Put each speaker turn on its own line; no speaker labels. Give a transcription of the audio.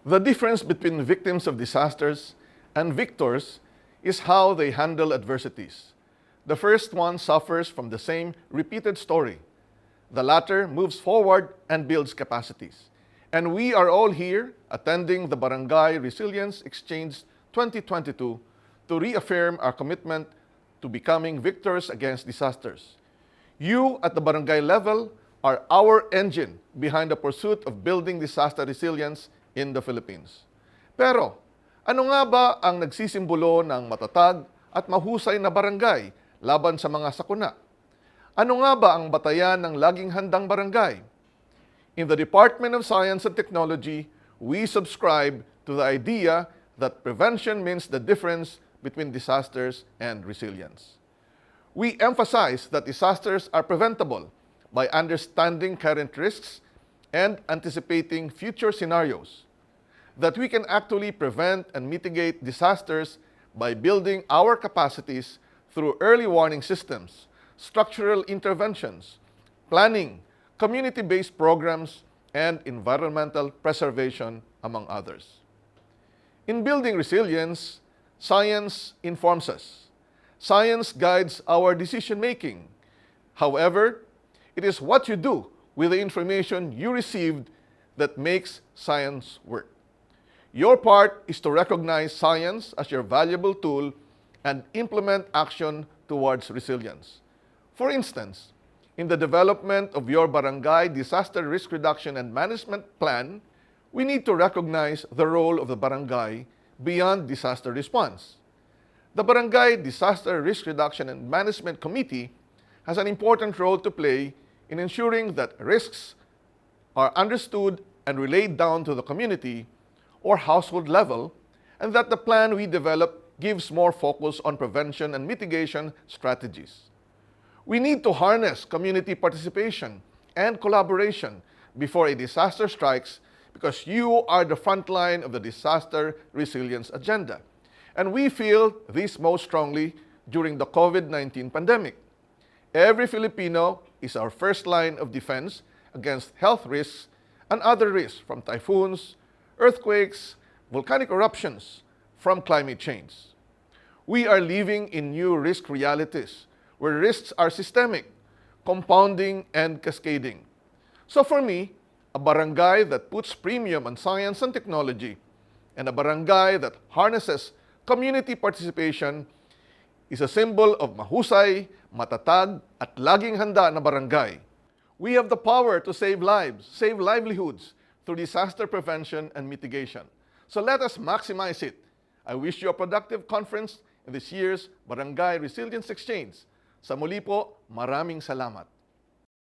The difference between victims of disasters and victors is how they handle adversities. The first one suffers from the same repeated story. The latter moves forward and builds capacities. And we are all here attending the Barangay Resilience Exchange 2022 to reaffirm our commitment to becoming victors against disasters. You at the barangay level are our engine behind the pursuit of building disaster resilience in the Philippines. Pero, ano nga ba ang nagsisimbolo ng matatag at mahusay na barangay laban sa mga sakuna? Ano nga ba ang batayan ng laging handang barangay? In the Department of Science and Technology, we subscribe to the idea that prevention means the difference between disasters and resilience. We emphasize that disasters are preventable by understanding current risks and anticipating future scenarios. That we can actually prevent and mitigate disasters by building our capacities through early warning systems, structural interventions, planning, community-based programs, and environmental preservation, among others. In building resilience, science informs us. Science guides our decision-making. However, it is what you do with the information you received that makes science work. Your part is to recognize science as your valuable tool and implement action towards resilience. For instance, in the development of your barangay disaster risk reduction and management plan, we need to recognize the role of the barangay beyond disaster response. The Barangay Disaster Risk Reduction and Management Committee has an important role to play in ensuring that risks are understood and relayed down to the community or household level, and that the plan we develop gives more focus on prevention and mitigation strategies. We need to harness community participation and collaboration before a disaster strikes because you are the front line of the disaster resilience agenda. And we feel this most strongly during the COVID-19 pandemic. Every Filipino is our first line of defense against health risks and other risks from typhoons, earthquakes, volcanic eruptions, from climate change. We are living in new risk realities where risks are systemic, compounding, and cascading. So for me, a barangay that puts premium on science and technology and a barangay that harnesses community participation is a symbol of mahusay, matatag, at laging handa na barangay. We have the power to save lives, save livelihoods through disaster prevention and mitigation. So let us maximize it. I wish you a productive conference in this year's Barangay Resilience Exchange. Sa muli po, maraming salamat.